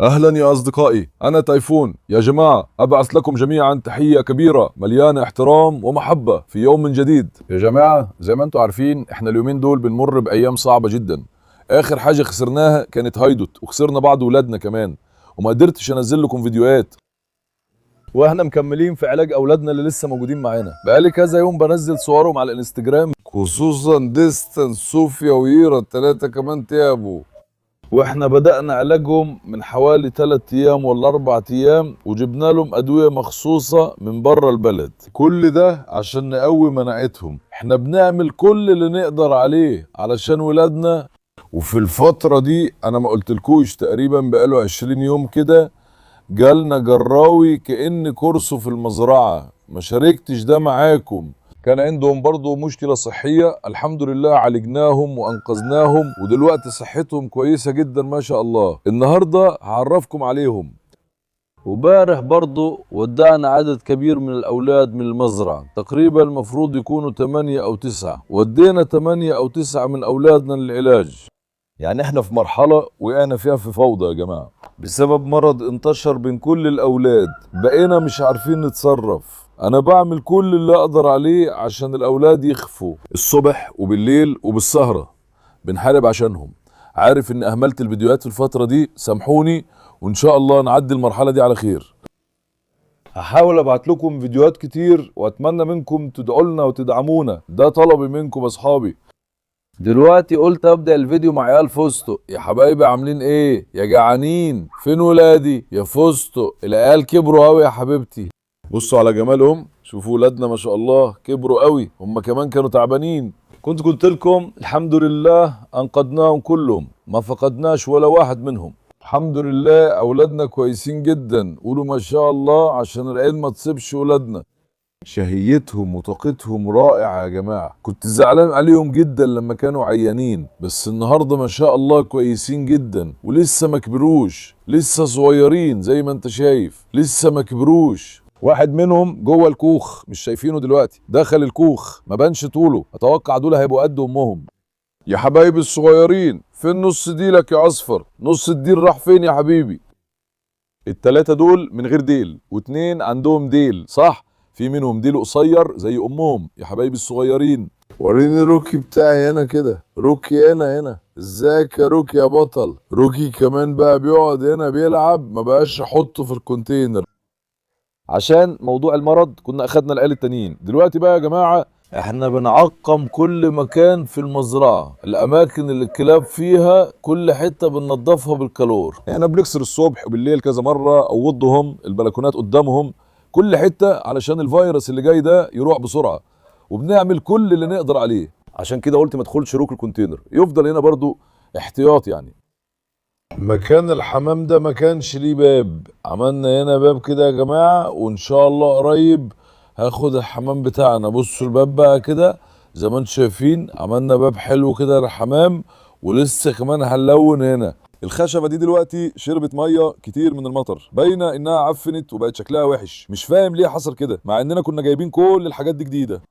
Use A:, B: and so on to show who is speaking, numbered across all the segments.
A: أهلا يا أصدقائي، أنا تايفون. يا جماعة أبعث لكم جميعا تحية كبيرة مليانة احترام ومحبة في يوم جديد. يا جماعة زي ما انتم عارفين احنا اليومين دول بنمر بأيام صعبة جدا. آخر حاجة خسرناها كانت هايدوت، وخسرنا بعض ولادنا كمان، وما قدرتش أنزل لكم فيديوهات، واحنا مكملين في علاج أولادنا اللي لسه موجودين معانا. بقالي كذا يوم بنزل صورهم على الانستجرام، خصوصا ديستنس، صوفيا ويرا، التلاتة كمان تعبوا، واحنا بدأنا علاجهم من حوالي 3 ايام ولا 4 ايام، وجبنا لهم ادوية مخصوصة من بره البلد. كل ده عشان نقوي مناعتهم. احنا بنعمل كل اللي نقدر عليه علشان ولادنا. وفي الفترة دي انا ما قلتلكوش، تقريبا بقاله 20 يوم كده جالنا جراوي كأن كورسه في المزرعة، ما شاركتش ده معاكم. كان عندهم برضو مشكلة صحية، الحمد لله عالجناهم وأنقذناهم، ودلوقتي صحتهم كويسة جدا ما شاء الله. النهاردة هعرفكم عليهم. وبارح برضو ودعنا عدد كبير من الأولاد من المزرعة، تقريبا المفروض يكونوا 8 أو 9. ودينا 8 أو 9 من أولادنا للعلاج. يعني احنا في مرحلة وقعنا فيها في فوضى يا جماعة، بسبب مرض انتشر بين كل الأولاد، بقينا مش عارفين نتصرف. أنا بعمل كل اللي أقدر عليه عشان الأولاد يخفوا، الصبح وبالليل وبالسهرة بنحارب عشانهم. عارف إن أهملت الفيديوهات في الفترة دي، سامحوني، وإن شاء الله نعدي المرحلة دي على خير. هحاول ابعت لكم فيديوهات كتير، واتمنى منكم تدعوا لنا وتدعمونا، ده طلبي منكم اصحابي. دلوقتي قلت ابدا الفيديو مع عيال فستق. يا حبايبي عاملين ايه؟ يا جعانين؟ فين ولادي يا فستق؟ العيال كبروا قوي يا حبيبتي، بصوا على جمالهم، شوفوا ولادنا ما شاء الله كبروا قوي، هم كمان كانوا تعبانين. كنت قلت لكم الحمد لله انقذناهم كلهم، ما فقدناش ولا واحد منهم. الحمد لله اولادنا كويسين جدا، قولوا ما شاء الله عشان العين ما تصيبش ولادنا. شهيتهم وطاقتهم رائعة يا جماعة. كنت زعلان عليهم جدا لما كانوا عيانين، بس النهاردة ما شاء الله كويسين جدا، ولسه ما كبروش، لسه صغيرين زي ما انت شايف، لسه ما كبروش. واحد منهم جوه الكوخ، مش شايفينه دلوقتي، دخل الكوخ ما بانش طوله، اتوقع دول هيبقوا قد امهم. يا حبايبي الصغيرين، فين نص ديلك يا اصفر؟ نص الديل راح فين يا حبيبي؟ التلاتة دول من غير ديل، واتنين عندهم ديل، صح؟ في منهم ديل قصير زي امهم. يا حبايبي الصغيرين، وريني روكي بتاعي هنا كده. روكي هنا ازيك يا روكي يا بطل؟ روكي كمان بقى بيقعد هنا بيلعب، ما بقاش يحطه في الكونتينر عشان موضوع المرض. كنا اخدنا العيال التانيين. دلوقتي بقى يا جماعة احنا بنعقم كل مكان في المزرعة، الاماكن اللي الكلاب فيها كل حتة بننضفها بالكالور. احنا بنكسر الصبح وبالليل كذا مرة، اوضهم، البلكونات قدامهم، كل حتة، علشان الفيروس اللي جاي ده يروح بسرعة. وبنعمل كل اللي نقدر عليه. عشان كده قلت ما ادخلش روك الكونتينر، يفضل هنا برضو احتياط يعني. مكان الحمام ده ما كانش ليه باب، عملنا هنا باب كده يا جماعة، وان شاء الله قريب هاخد الحمام بتاعنا. بصوا الباب بقى كده زي ما انتم شايفين، عملنا باب حلو كده للحمام، ولسه كمان هنلون هنا. الخشبة دي دلوقتي شربت مية كتير من المطر، باينة انها عفنت وبقت شكلها وحش، مش فاهم ليه حصل كده مع اننا كنا جايبين كل الحاجات دي جديدة.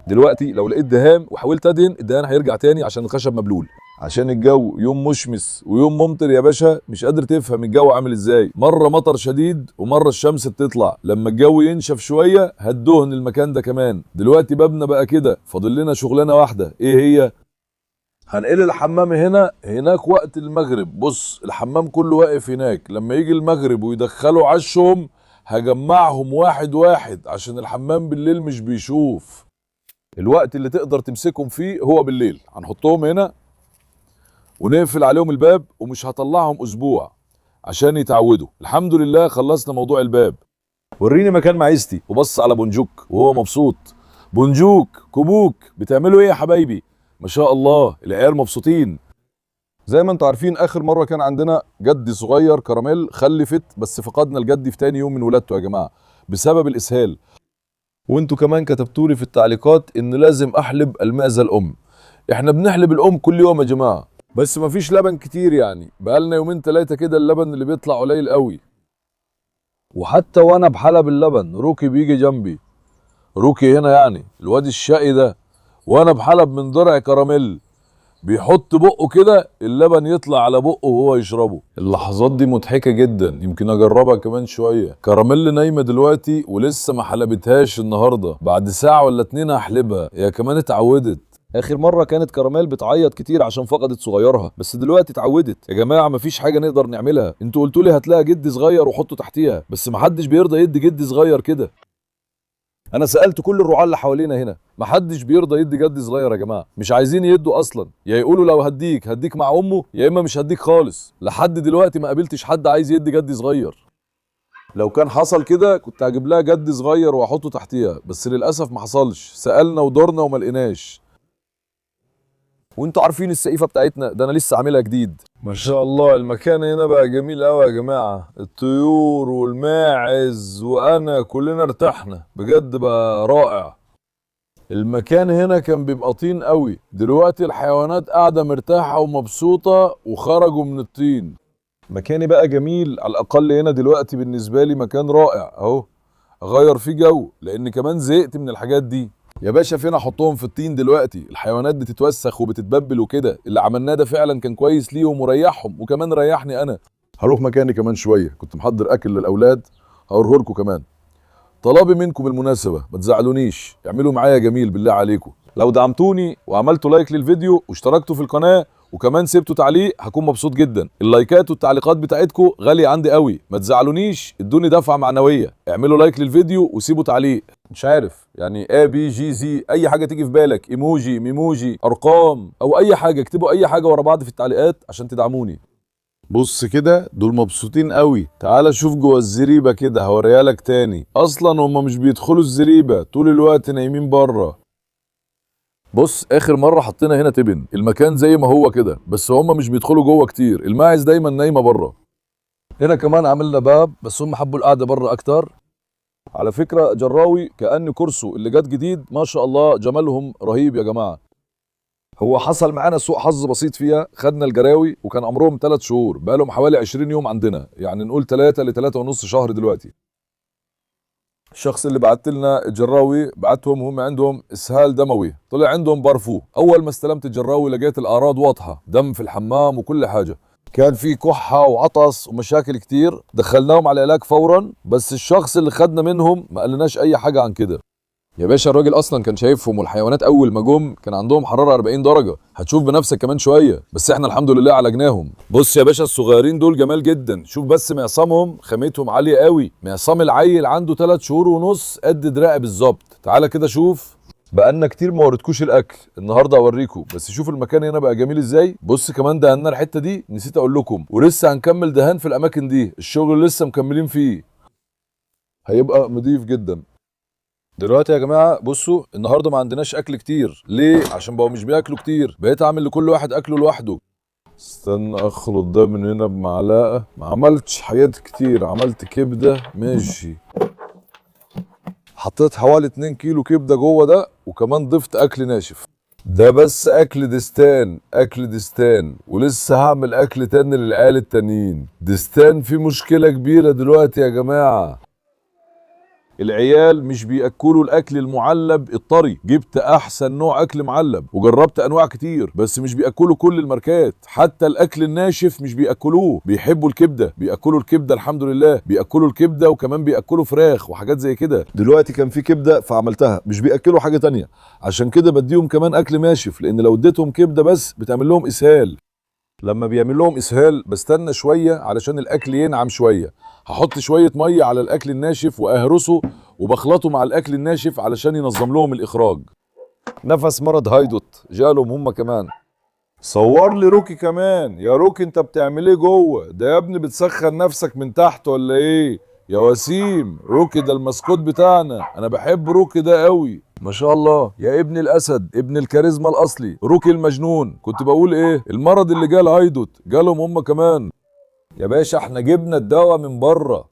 A: دلوقتي لو لقيت دهان وحاولت ادهن، الدهان هيرجع تاني عشان الخشب مبلول، عشان الجو يوم مشمس ويوم ممطر يا باشا. مش قادر تفهم الجو عامل ازاي، مره مطر شديد ومره الشمس بتطلع. لما الجو ينشف شويه هتدهن المكان ده كمان. دلوقتي بابنا بقى كده، فاضل لنا شغلانه واحده، ايه هي؟ هنقل الحمام هناك وقت المغرب. بص الحمام كله واقف هناك، لما يجي المغرب ويدخلوا عشهم هجمعهم واحد واحد، عشان الحمام بالليل مش بيشوف. الوقت اللي تقدر تمسكهم فيه هو بالليل. هنحطهم هنا ونقفل عليهم الباب، ومش هطلعهم اسبوع عشان يتعودوا. الحمد لله خلصنا موضوع الباب. وريني مكان معيزتي. وبص على بونجوك وهو مبسوط. بونجوك، كوبوك، بتعملوا ايه يا حبايبي؟ ما شاء الله العيال مبسوطين. زي ما انتوا عارفين اخر مره كان عندنا جدي صغير كراميل خلفت، بس فقدنا الجدي في تاني يوم من ولادته يا جماعه بسبب الاسهال. وانتوا كمان كتبتوا لي في التعليقات ان لازم احلب المعزه الام. احنا بنحلب الام كل يوم يا جماعه، بس مفيش لبن كتير يعني، بقالنا يومين 3 كده اللبن اللي بيطلع قليل قوي. وحتى وانا بحلب اللبن روكي بيجي جنبي. روكي هنا يعني الواد الشقي ده، وانا بحلب من ضرع كراميل بيحط بقه كده اللبن يطلع على بقه وهو يشربه. اللحظات دي مضحكة جدا، يمكن اجربها كمان شوية. كراميل نايمة دلوقتي ولسه ما حلبتهاش النهاردة، بعد ساعة ولا 2 هحلبها، هي كمان اتعودت.
B: اخر مره كانت كراميل بتعيط كتير عشان فقدت صغيرها، بس دلوقتي اتعودت. يا جماعه مفيش حاجه نقدر نعملها، انتوا قلتوا لي هتلاقي جدي صغير وحطه تحتيها، بس محدش بيرضى يدي جدي صغير كده. انا سالت كل الرعاة اللي حوالينا هنا، محدش بيرضى يدي جدي صغير يا جماعه، مش عايزين يدوا اصلا، يا يقولوا لو هديك مع امه، يا اما مش هديك خالص. لحد دلوقتي ما قابلتش حد عايز يدي جدي صغير. لو كان حصل كده كنت هجيب لها جدي صغير واحطه تحتيها، بس للاسف ما حصلش، سالنا ودورنا وما لقيناش. وانتوا عارفين السقيفه بتاعتنا ده انا لسه عاملها جديد. ما شاء الله المكان هنا بقى جميل قوي يا جماعه، الطيور والماعز وانا كلنا ارتحنا، بجد بقى رائع. المكان هنا كان بيبقى طين قوي، دلوقتي الحيوانات قاعده مرتاحه ومبسوطه وخرجوا من الطين. مكاني بقى جميل، على الاقل هنا دلوقتي بالنسبه لي مكان رائع اهو، اغير فيه جو لان كمان زهقت من الحاجات دي. يا باشا فين احطهم في الطين دلوقتي؟ الحيوانات بتتوسخ وبتتببل وكده، اللي عملناه ده فعلا كان كويس ليهم وريحهم وكمان ريحني انا. هروح مكاني كمان شويه، كنت محضر اكل للاولاد هوريه لكم كمان. طلبي منكم بالمناسبه ما تزعلونيش، اعملوا معايا جميل بالله عليكم. لو دعمتوني وعملتوا لايك للفيديو واشتركتوا في القناه وكمان سيبتوا تعليق هكون مبسوط جدا. اللايكات والتعليقات بتاعتكم غاليه عندي قوي، ما تزعلونيش، ادوني دفعه معنويه. اعملوا لايك للفيديو وسيبوا تعليق، مش عارف يعني ABGZ، اي حاجه تيجي في بالك، ايموجي ميموجي ارقام او اي حاجه، اكتبوا اي حاجه ورا بعض في التعليقات عشان تدعموني. بص كده دول مبسوطين قوي، تعال شوف جوه الزريبه كده هوريها لك تاني، اصلا هم مش بيدخلوا الزريبه طول الوقت نايمين بره. بص اخر مره حطينا هنا تبن، المكان زي ما هو كده بس هم مش بيدخلوا جوه كتير، الماعز دايما نايمه بره. هنا كمان عملنا باب بس هم حبوا القعده بره اكتر. على فكره جراوي كأن كرسو اللي جت جديد ما شاء الله جمالهم رهيب يا جماعه. هو حصل معانا سوء حظ بسيط فيها، خدنا الجراوي وكان عمرهم 3 شهور، بقالهم حوالي 20 يوم عندنا، يعني نقول 3 ل 3.5 شهر دلوقتي. الشخص اللي بعت لنا الجراوي بعتهم وهم عندهم اسهال دموي، طلع عندهم بارفو. اول ما استلمت الجراوي لقيت الاعراض واضحه، دم في الحمام وكل حاجه، كان في كحه وعطس ومشاكل كتير، دخلناهم على العلاج فورا، بس الشخص اللي خدنا منهم ما قالناش اي حاجه عن كده. يا باشا الراجل اصلا كان شايفهم، والحيوانات اول ما جم كان عندهم حراره 40 درجه، هتشوف بنفسك كمان شويه، بس احنا الحمد لله عالجناهم. بص يا باشا الصغيرين دول جمال جدا، شوف بس معصمهم خامتهم عاليه قوي، معصم العيل عنده 3 شهور ونص قد دراعي بالظبط. تعالى كده شوف، بقالنا كتير ما وريتكوش الاكل، النهارده اوريكم، بس شوف المكان هنا بقى جميل ازاي. بص كمان دهنا الحته دي نسيت اقول لكم، ولسه هنكمل دهان في الاماكن دي، الشغل لسه مكملين فيه، هيبقى نضيف جدا. دلوقتي يا جماعه بصوا النهارده ما عندناش اكل كتير، ليه؟ عشان بقوا مش بياكلوا كتير، بقيت اعمل لكل واحد اكله لوحده. استنى اخلط ده من هنا بمعلقه، ما عملتش حاجات كتير، عملت كبده ماشي، حطيت حوالي 2 كيلو كبده جوه ده، وكمان ضفت اكل ناشف. ده بس اكل دستان، اكل دستان، ولسه هعمل اكل تاني للعيال التانيين. دستان فيه مشكله كبيره دلوقتي يا جماعه، العيال مش بياكلوا الاكل المعلب الطري، جبت احسن نوع اكل معلب وجربت انواع كتير، بس مش بياكلوا كل الماركات، حتى الاكل الناشف مش بياكلوه، بيحبوا الكبده، بياكلوا الكبده الحمد لله، بياكلوا الكبده وكمان بياكلوا فراخ وحاجات زي كده. دلوقتي كان في كبده فعملتها، مش بياكلوا حاجه تانية، عشان كده بديهم كمان اكل ناشف، لان لو اديتهم كبده بس بتعمل لهم اسهال. لما بيعمل لهم اسهال بستنى شويه علشان الاكل ينعم شويه، هحط شويه ميه على الاكل الناشف واهرسه وبخلطه مع الاكل الناشف علشان ينظم لهم الاخراج. نفس مرض هايدوت جالهم هم كمان. صور لي روكي كمان، يا روكي انت بتعمل ايه جوه ده يا ابني؟ بتسخن نفسك من تحت ولا ايه يا وسيم؟ روكي ده الماسكوت بتاعنا، انا بحب روكي ده قوي ما شاء الله، يا ابن الاسد، ابن الكاريزما الاصلي، روكي المجنون. كنت بقول ايه؟ المرض اللي جال هايدوت جالهم هم كمان. يا باشا احنا جبنا الدواء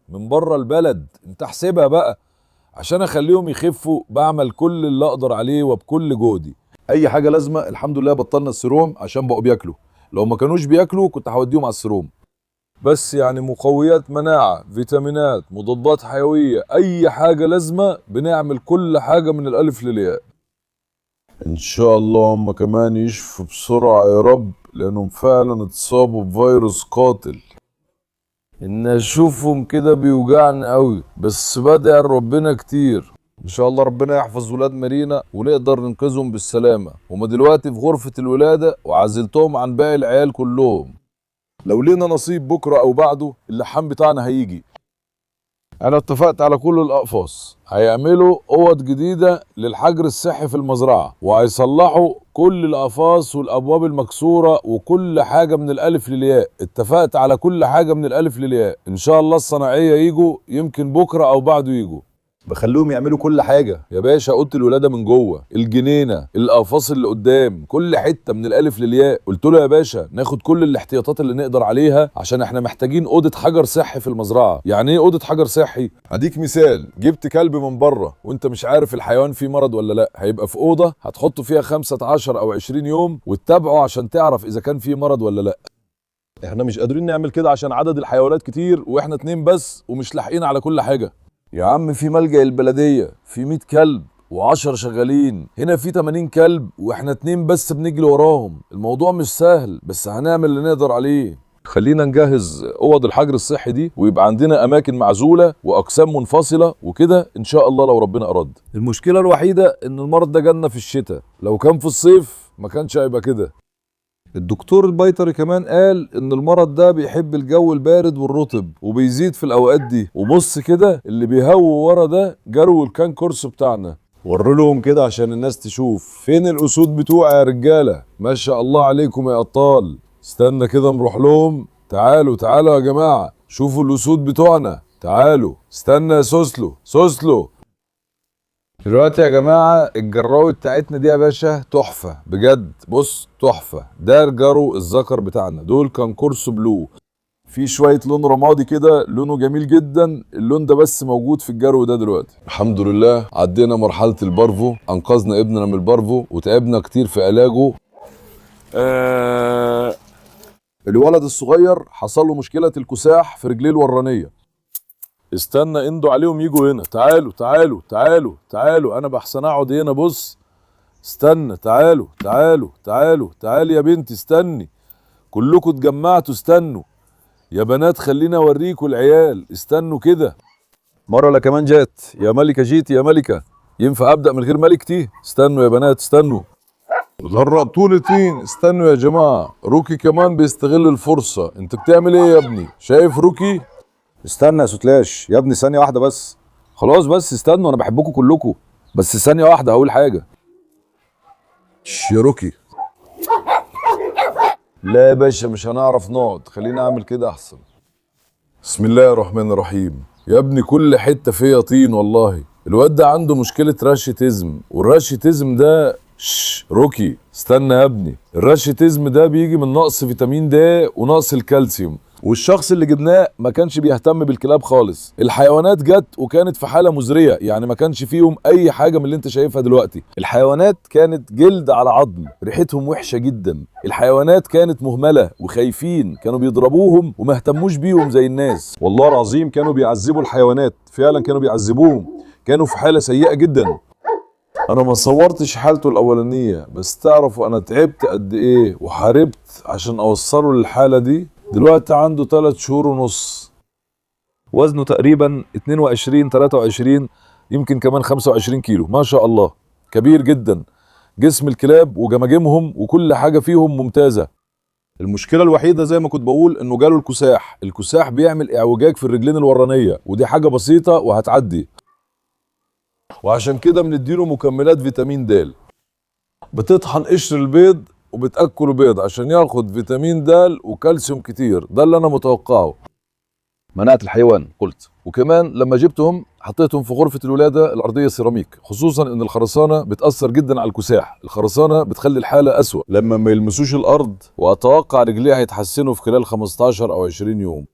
B: من بره البلد، انت احسبها بقى، عشان اخليهم يخفوا بعمل كل اللي اقدر عليه وبكل جهدي. اي حاجه لازمه الحمد لله بطلنا السيروم عشان بقوا بياكلوا، لو ما كانوش بياكلوا كنت هوديهم على السيروم. بس يعني مقويات مناعه، فيتامينات، مضادات حيويه، اي حاجه لازمه بنعمل كل حاجه من الالف للياء.
A: ان شاء الله هم كمان يشفوا بسرعة يا رب، لانهم فعلا اتصابوا بفيروس قاتل. ان اشوفهم كده بيوجعني قوي، بس بدعي ربنا كتير. ان شاء الله ربنا يحفظ ولاد مارينا ونقدر ننقذهم بالسلامة. هما دلوقتي في غرفة الولادة وعزلتهم عن باقي العيال كلهم. لو لينا نصيب بكرة او بعده اللحام بتاعنا هيجي. انا اتفقت على كل الاقفاص، هيعملوا اوض جديدة للحجر الصحي في المزرعة، وهيصلحوا كل الاقفاص والابواب المكسورة وكل حاجة من الالف للياء. اتفقت على كل حاجة من الالف للياء. ان شاء الله الصناعية يجوا يمكن بكرة او بعده يجوا. بخليهم يعملوا كل حاجة يا باشا. اوضه الولاده من جوه، الجنينه، الاقفاص اللي قدام، كل حته من الالف للياء. قلت له يا باشا ناخد كل الاحتياطات اللي نقدر عليها، عشان احنا محتاجين اوضه حجر صحي في المزرعه. يعني ايه اوضه حجر صحي؟ هديك مثال. جبت كلب من بره وانت مش عارف الحيوان فيه مرض ولا لا، هيبقى في اوضه هتحطه فيها 15 او 20 يوم وتتابعه عشان تعرف اذا كان فيه مرض ولا لا. احنا مش قادرين نعمل كده عشان عدد الحيوانات كتير واحنا 2 بس ومش لاحقين على كل حاجه. يا عم في ملجأ البلدية في 100 كلب و10 شغالين، هنا في 80 كلب واحنا 2 بس بنجري وراهم. الموضوع مش سهل، بس هنعمل اللي نقدر عليه. خلينا نجهز اوض الحجر الصحي دي ويبقى عندنا اماكن معزولة واقسام منفصلة وكده ان شاء الله لو ربنا اراد. المشكلة الوحيدة ان المرض ده جالنا في الشتاء، لو كان في الصيف ما كانش هيبقى كده. الدكتور البيطري كمان قال ان المرض ده بيحب الجو البارد والرطب وبيزيد في الاوقات دي. وبص كده اللي بيهووا ورا ده جرو الكان كورس بتاعنا. وروا لهم كده عشان الناس تشوف. فين الاسود بتوعي يا رجاله؟ ما شاء الله عليكم يا ابطال. استنى كده نروح لهم. تعالوا تعالوا يا جماعه، شوفوا الاسود بتوعنا. تعالوا. استنى يا سوسلو. دلوقتي يا جماعة الجراوي بتاعتنا دي يا باشا تحفة بجد. بص تحفة. ده الجرو الذكر بتاعنا، دول كان كورس بلو، في شوية لون رمادي كده، لونه جميل جدا. اللون ده بس موجود في الجرو ده دلوقتي. الحمد لله عدينا مرحلة البارفو، انقذنا ابننا من البارفو وتعبنا كتير في علاجه. الولد الصغير حصل له مشكلة الكساح في رجليه الورانية. استنى اندوا عليهم يجوا هنا. تعالوا انا بحسن اقعد هنا. بص استنى. تعالي يا بنتي استني. كلكم اتجمعتوا استنوا. يا بنات خلينا اوريكوا العيال. استنوا كده. مرة لا كمان جات. يا ملكة جيتي يا ملكة. ينفع ابدأ من غير ملكتي؟ استنوا يا بنات استنوا. غرقتوني طين. استنوا يا جماعة. روكي كمان بيستغل الفرصة. انت بتعمل ايه يا ابني؟ شايف روكي؟
C: استنى يا ستلاش يا ابني ثانية واحدة بس.
B: خلاص بس استنوا، انا بحبكم كلكم، بس ثانية واحدة هقول حاجة.
A: يا روكي. لا يا باشا مش هنعرف نقعد، خلينا اعمل كده احسن. بسم الله الرحمن الرحيم. يا ابني كل حتة فيها طين والله. الواد ده عنده مشكلة راشيتيزم، والراشيتيزم ده روكي استنى يا ابني. الراشيتيزم ده بيجي من نقص فيتامين د ونقص الكالسيوم، والشخص اللي جبناه ما كانش بيهتم بالكلاب خالص. الحيوانات جت وكانت في حالة مزرية، يعني ما كانش فيهم اي حاجة من اللي انت شايفها دلوقتي. الحيوانات كانت جلد على عظم، ريحتهم وحشة جدا. الحيوانات كانت مهملة وخايفين، كانوا بيضربوهم وما اهتموش بيهم زي الناس.
C: والله العظيم كانوا بيعذبوا الحيوانات، فعلا كانوا بيعذبوهم، كانوا في حالة سيئة جدا.
A: انا ما صورتش حالته الاولانية، بس تعرفوا انا تعبت قد ايه وحاربت عشان اوصله للحالة دي. دلوقتي عنده 3 شهور ونص،
B: وزنه تقريبا 22 23 يمكن كمان 25 كيلو. ما شاء الله كبير جدا. جسم الكلاب وجماجمهم وكل حاجة فيهم ممتازة. المشكلة الوحيدة زي ما كنت بقول انه جاله الكساح. الكساح بيعمل اعوجاج في الرجلين الورانية، ودي حاجة بسيطة وهتعدي. وعشان كده بنديله مكملات فيتامين د. بتطحن قشر البيض وبتاكله بيض عشان ياخد فيتامين د وكالسيوم كتير. ده اللي انا متوقعه. منعت الحيوان قلت، وكمان لما جبتهم حطيتهم في غرفة الولادة الأرضية سيراميك، خصوصا ان الخرسانة بتأثر جدا على الكساح. الخرسانة بتخلي الحالة أسوأ لما ما يلمسوش الأرض، وأتوقع رجليه هيتحسنوا في خلال 15 أو 20 يوم.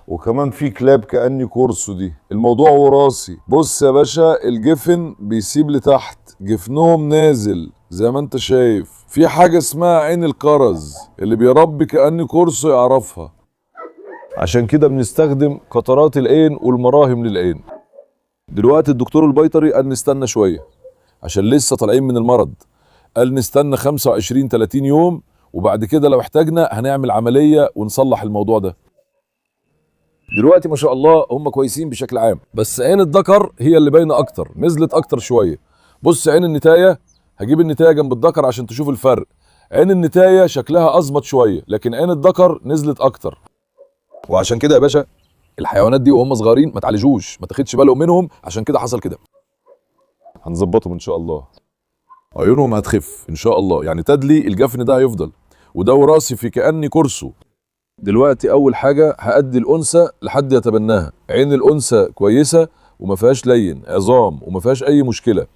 B: وكمان في كلاب كأني كورسو دي، الموضوع وراثي. بص يا باشا الجفن بيسيب لتحت، جفنهم نازل زي ما انت شايف. في حاجة اسمها عين الكرز، اللي بيربي كأني كورسو يعرفها. عشان كده بنستخدم قطرات العين والمراهم للعين. دلوقتي الدكتور البيطري قال نستنى شوية. عشان لسه طالعين من المرض. قال نستنى 25-30 يوم وبعد كده لو احتاجنا هنعمل عملية ونصلح الموضوع ده. دلوقتي ما شاء الله هم كويسين بشكل عام، بس عين الذكر هي اللي باينه اكتر، نزلت اكتر شويه. بص عين النتايه، هجيب النتايه جنب الذكر عشان تشوف الفرق. عين النتايه شكلها اظبط شويه، لكن عين الذكر نزلت اكتر. وعشان كده يا باشا الحيوانات دي وهم صغيرين ما تعالجوش، ما تاخدش بالهم منهم، عشان كده حصل كده.
C: هنظبطهم ان شاء الله.
B: عيونهم هتخف ان شاء الله، يعني تدلي الجفن ده هيفضل، وده وراثي في كأني كرسو. دلوقتي اول حاجه هادي الانثى لحد يتبناها. عين الانثى كويسه وما فيهاش لين عظام وما فيهاش اي مشكله.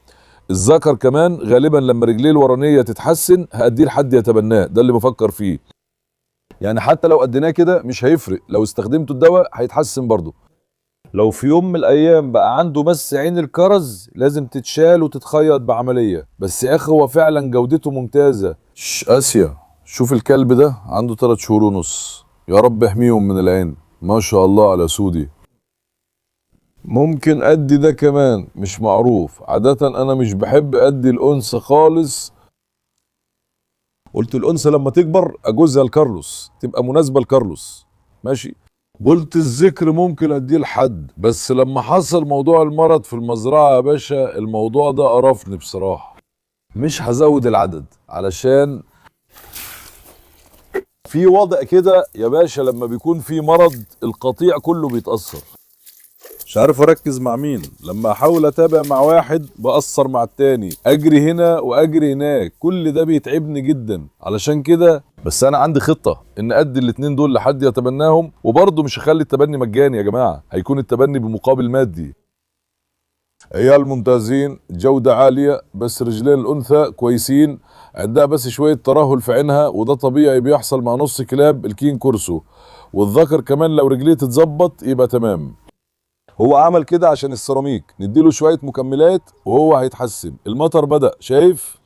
B: الذكر كمان غالبا لما رجليه الورانيه تتحسن هاديه لحد يتبناه، ده اللي بفكر فيه. يعني حتى لو اديناه كده مش هيفرق، لو استخدمته الدواء هيتحسن برضه. لو في يوم من الايام بقى عنده بس عين الكرز لازم تتشال وتتخيط بعمليه، بس يا اخي هو فعلا جودته ممتازه. اسيا شوف الكلب ده عنده 3 شهور ونص، يا رب احميهم من العين، ما شاء الله على سودي. ممكن ادي ده كمان، مش معروف، عادة انا مش بحب ادي الانثى خالص. قلت الانثى لما تكبر اجوزها لكارلوس، تبقى مناسبة لكارلوس، ماشي. قلت الذكر ممكن اديه لحد، بس لما حصل موضوع المرض في المزرعة يا باشا الموضوع ده قرفني بصراحة. مش هزود العدد علشان في وضع كده يا باشا لما بيكون في مرض القطيع كله بيتأثر. مش عارف اركز مع مين، لما احاول اتابع مع واحد بأثر مع التاني، اجري هنا واجري هناك، كل ده بيتعبني جدا. علشان كده بس انا عندي خطة ان ادي الاتنين دول لحد يتبناهم، وبرضه مش هخلي التبني مجاني يا جماعة، هيكون التبني بمقابل مادي. عيال ممتازين، جودة عالية، بس رجلين الانثى كويسين، عندها بس شوية ترهل في عينها، وده طبيعي بيحصل مع نص كلاب الكين كورسو. والذكر كمان لو رجليه تتظبط يبقى تمام. هو عمل كده عشان السيراميك، نديله شوية مكملات وهو هيتحسن. المطر بدأ، شايف؟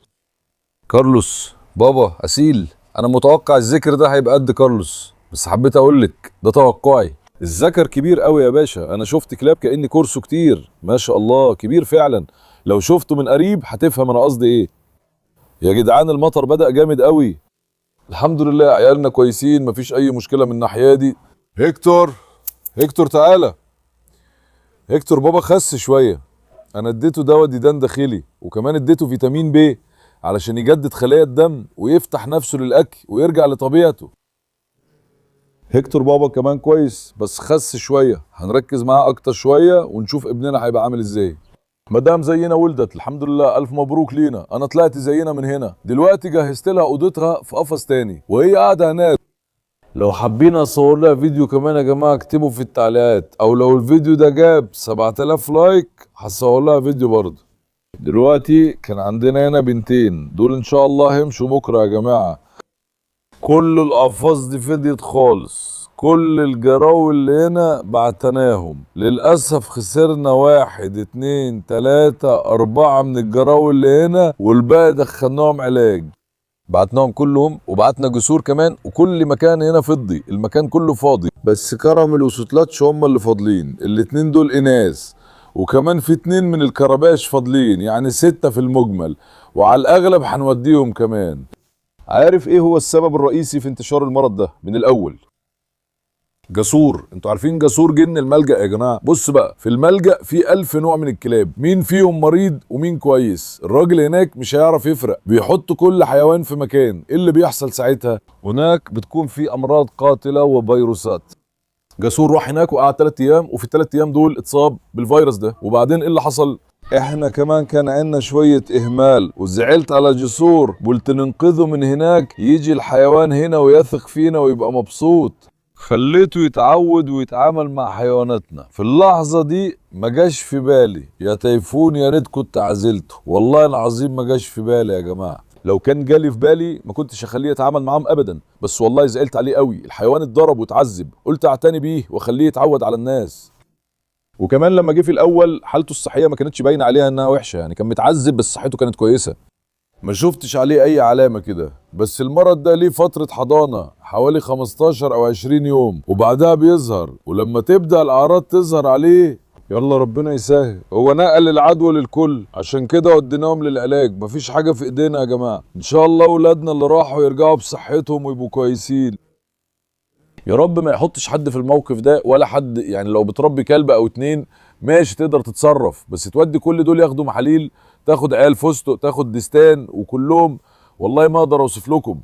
B: كارلوس بابا أسيل، أنا متوقع الذكر ده هيبقى قد كارلوس، بس حبيت أقولك ده توقعي. الذكر كبير قوي يا باشا، أنا شفت كلاب كأني كورسو كتير، ما شاء الله كبير فعلا، لو شفته من قريب هتفهم أنا قصدي إيه. يا جدعان المطر بدأ جامد قوي. الحمد لله عيالنا كويسين، مفيش أي مشكلة من الناحية دي. هيكتور، هيكتور تعالى. هيكتور بابا خس شوية، انا اديته دواء ديدان داخلي، وكمان اديته فيتامين بي علشان يجدد خلايا الدم ويفتح نفسه للاكل ويرجع لطبيعته. هيكتور بابا كمان كويس بس خس شوية، هنركز معاه اكتر شوية ونشوف ابننا هيبقى عامل ازاي. مدام زينا ولدت الحمد لله، الف مبروك لينا، انا طلعت زينا من هنا. دلوقتي جهزت لها اوضتها في قفص تاني وهي قاعدة هناك. لو حابين اصور لها فيديو كمان يا جماعه اكتبوا في التعليقات، او لو الفيديو ده جاب 7000 لايك هصور لها فيديو برضه. دلوقتي كان عندنا هنا بنتين، دول ان شاء الله هيمشوا بكره يا جماعه. كل القفاص دي فضيت خالص، كل الجراوي اللي هنا بعتناهم، للاسف خسرنا 1 2 3 4 من الجراوي اللي هنا، والباقي دخلناهم علاج. بعتناهم كلهم وبعتنا جسور كمان، وكل مكان هنا فضي، المكان كله فاضي، بس كراميل وسوتلاتش هم اللي فاضلين، الاتنين دول اناث، وكمان في 2 من الكرباش فاضلين، يعني 6 في المجمل، وعلى الاغلب هنوديهم كمان. عارف ايه هو السبب الرئيسي في انتشار المرض ده من الاول؟ جسور. انتوا عارفين جسور جن الملجأ يا جماعه؟ بص بقى، في الملجأ في 1000 نوع من الكلاب، مين فيهم مريض ومين كويس؟ الراجل هناك مش هيعرف يفرق، بيحط كل حيوان في مكان. ايه اللي بيحصل ساعتها؟ هناك بتكون في امراض قاتله وفيروسات. جسور راح هناك وقعد 3 ايام، وفي ال3 ايام دول اتصاب بالفيروس ده، وبعدين ايه اللي حصل؟ احنا كمان كان عندنا شويه اهمال، وزعلت على جسور، قلت ننقذه من هناك يجي الحيوان هنا ويثق فينا ويبقى مبسوط. خليته يتعود ويتعامل مع حيواناتنا. في اللحظة دي ما جاش في بالي يا تيفون، يا ريت كنت عزلته، والله العظيم ما جاش في بالي يا جماعة. لو كان جالي في بالي ما كنتش اخليه يتعامل معاهم ابدا، بس والله زعلت عليه قوي، الحيوان اتضرب واتعذب، قلت اعتني بيه واخليه يتعود على الناس. وكمان لما جه في الاول حالته الصحية ما كانتش باينة عليها انها وحشة، يعني كان متعذب بس صحته كانت كويسة، ما شفتش عليه اي علامة كده. بس المرض ده ليه فترة حضانة حوالي 15 او 20 يوم، وبعدها بيظهر، ولما تبدأ الاعراض تظهر عليه
A: يلا ربنا يسهل. هو نقل العدوى للكل، عشان كده وديناهم للعلاج. مفيش حاجة في ايدينا يا جماعة. ان شاء الله ولادنا اللي راحوا يرجعوا بصحتهم ويبقوا كويسين.
B: يا رب ما يحطش حد في الموقف ده ولا حد. يعني لو بتربي كلب او اتنين ماشي تقدر تتصرف، بس تودي كل دول ياخدوا محاليل، تاخد عيال فستق، تاخد ديستان، وكلهم والله ما اقدر اوصف لكم.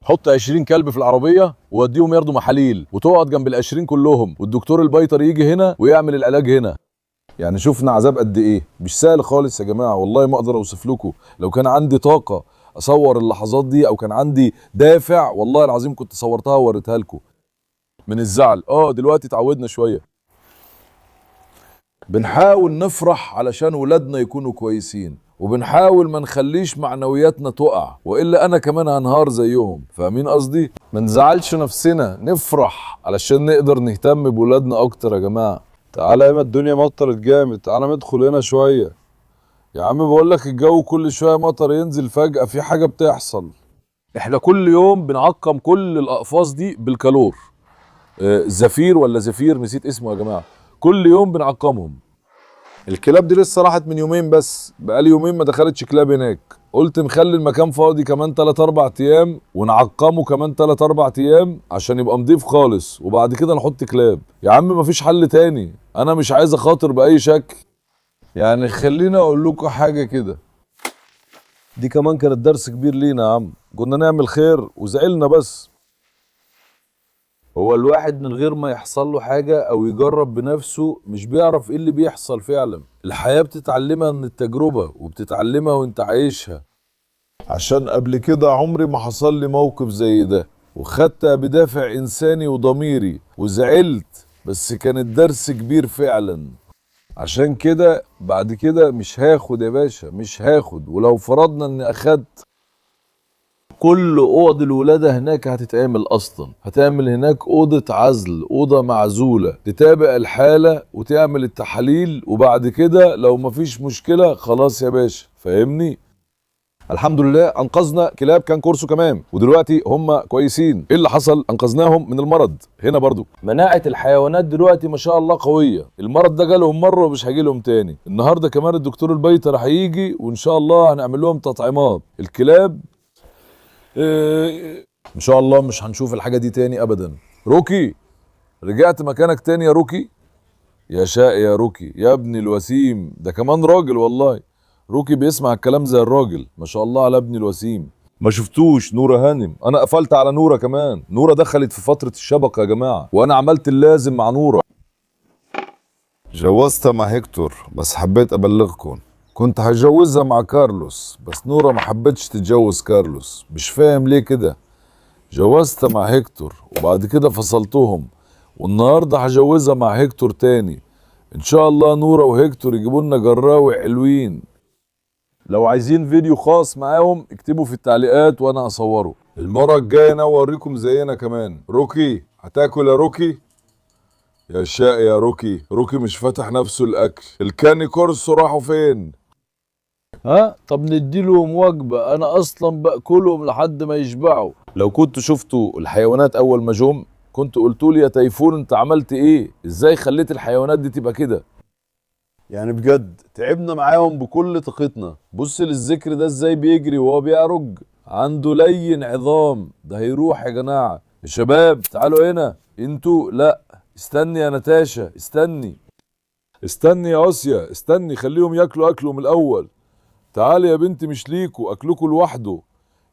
B: حط 20 كلب في العربيه ووديهم ياخدوا محاليل، وتقعد جنب ال20 كلهم، والدكتور البيطري يجي هنا ويعمل العلاج هنا.
A: يعني شوفنا عذاب قد ايه. مش سهل خالص يا جماعة، والله ما اقدر اوصف لكم. لو كان عندي طاقة اصور اللحظات دي، او كان عندي دافع، والله العظيم كنت صورتها ووريتها لكم من الزعل. دلوقتي اتعودنا شوية، بنحاول نفرح علشان ولادنا يكونوا كويسين، وبنحاول ما نخليش معنوياتنا تقع، والا انا كمان هنهار زيهم. فاهمين قصدي؟ ما نزعلش نفسنا، نفرح علشان نقدر نهتم بولادنا اكتر يا جماعة. تعالى ياما الدنيا مطرت جامد، تعالى ندخل هنا شوية. يا عم بقول لك الجو كل شوية مطر ينزل فجأة، في حاجة بتحصل.
B: احنا كل يوم بنعقم كل الاقفاص دي بالكالور. زفير ولا زفير، نسيت اسمه يا جماعة. كل يوم بنعقمهم. الكلاب دي لسه راحت من يومين بس، بقالي يومين ما دخلتش كلاب هناك. قلت نخلي المكان فاضي كمان 3-4 ايام، ونعقمه كمان 3-4 ايام عشان يبقى نضيف خالص، وبعد كده نحط كلاب. يا عم مفيش حل تاني، انا مش عايز اخاطر باي شكل. يعني خلينا اقول لكم حاجة كده، دي كمان كانت درس كبير لينا يا عم. كنا نعمل خير وزعلنا بس. هو الواحد من غير ما يحصل له حاجة او يجرب بنفسه مش بيعرف ايه اللي بيحصل فعلا. الحياة بتتعلمها من التجربة، وبتتعلمها وانت عايشها. عشان قبل كده عمري ما حصل لي موقف زي ده، وخدتها بدافع انساني وضميري، وزعلت، بس كان الدرس كبير فعلا. عشان كده بعد كده مش هاخد يا باشا، مش هاخد. ولو فرضنا اني اخدت، كل اوض الولاده هناك هتتعمل اصلا. هتعمل هناك اوضه عزل، اوضه معزوله، تتابع الحاله وتعمل التحاليل، وبعد كده لو مفيش مشكله خلاص يا باشا. فاهمني؟ الحمد لله انقذنا كلاب كان كورسو كمان، ودلوقتي هم كويسين. ايه اللي حصل؟ انقذناهم من المرض. هنا برضو مناعه الحيوانات دلوقتي ما شاء الله قويه. المرض ده جالهم مره ومش هيجي لهم تاني. النهارده كمان الدكتور البيطري هيجي، وان شاء الله هنعمل لهم تطعيمات. الكلاب ان شاء الله مش هنشوف الحاجه دي تاني ابدا. روكي، رجعت مكانك تاني يا روكي. يا شقي يا روكي يا ابني الوسيم، ده كمان راجل والله. روكي بيسمع الكلام زي الراجل، ما شاء الله على ابني الوسيم. ما شفتوش نورة هانم؟ انا قفلت على نورة كمان. نورة دخلت في فترة الشبكة يا جماعة، وانا عملت اللازم مع نورة. جوزتها مع هيكتور، بس حبيت ابلغكم كنت هتجوزها مع كارلوس، بس نورة ما حبتش تتجوز كارلوس. مش فاهم ليه كده. جوزتها مع هيكتور وبعد كده فصلتهم، والنهارده هجوزها مع هيكتور تاني. ان شاء الله نورة وهيكتور يجيبوا لنا جراوي حلوين. لو عايزين فيديو خاص معاهم اكتبوا في التعليقات وانا اصوره. المرة الجاية انا اوريكم زينا كمان. روكي هتاكل يا روكي؟ يا شقي يا روكي. روكي مش فاتح نفسه الاكل. الكاني كورسو راحوا فين؟ طب نديلهم وجبة، انا اصلا باكلهم لحد ما يشبعوا. لو كنتوا شفتوا الحيوانات اول ما جم كنتوا قلتوا لي يا تيفون انت عملت ايه؟ ازاي خليت الحيوانات دي تبقى كده؟ يعني بجد تعبنا معاهم بكل طاقتنا. بص للذكر ده ازاي بيجري وهو بيعرج، عنده لين عظام. ده هيروح يا جماعة. يا شباب تعالوا هنا. انتوا لا، استني يا نتاشا، استني يا اسيا، استني خليهم ياكلوا اكلهم الاول. تعالي يا بنتي، مش ليكوا، اكلكوا لوحده.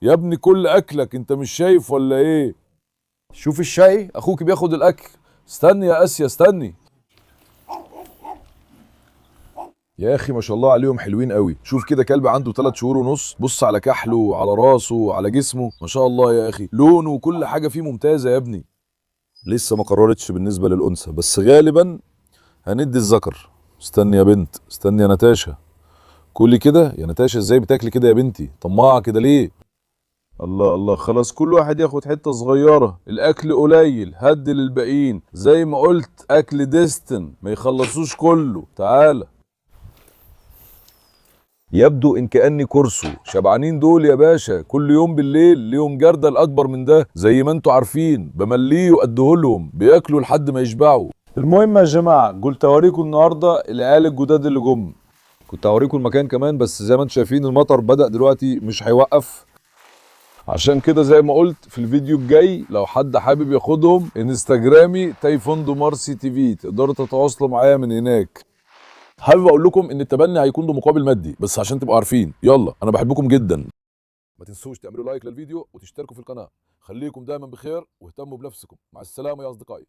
B: يا ابني كل اكلك، انت مش شايف ولا ايه؟ شوف الشاي، اخوك بياخد الاكل. استني يا اسيا، استني. يا اخي ما شاء الله عليهم حلوين قوي. شوف كده كلب عنده 3 شهور ونص، بص على كحله، على راسه، على جسمه، ما شاء الله يا اخي. لونه وكل حاجه فيه ممتازه يا ابني. لسه ما قررتش بالنسبه للانثى، بس غالبا هندي الذكر. استني يا بنت، استني يا نتاشا. كلي كده يا نتاشا. ازاي بتاكلي كده يا بنتي؟ طماعه كده ليه؟ الله الله، خلاص كل واحد ياخد حته صغيره. الاكل قليل، هدي للباقيين. زي ما قلت اكل ديستن، ما يخلصوش كله. تعالى. يبدو ان كاني كورسو. شبعانين دول يا باشا. كل يوم بالليل ليهم جردل اكبر من ده، زي ما انتوا عارفين. بمليه واديهولهم، بياكلوا لحد ما يشبعوا. المهم يا جماعه قلت اوريكم النهارده العيال الجداد اللي جم. كنت هوريكم المكان كمان بس زي ما انتم شايفين المطر بدأ دلوقتي مش هيوقف. عشان كده زي ما قلت في الفيديو الجاي لو حد حابب ياخدهم انستجرامي تايفوندو مارسي تي في، تقدروا تتواصلوا معايا من هناك. حابب اقول لكم ان التبني هيكون بمقابل مادي بس عشان تبقوا عارفين. يلا انا بحبكم جدا. ما تنسوش تعملوا لايك للفيديو وتشتركوا في القناة. خليكم دايما بخير واهتموا بنفسكم. مع السلامة يا اصدقائي.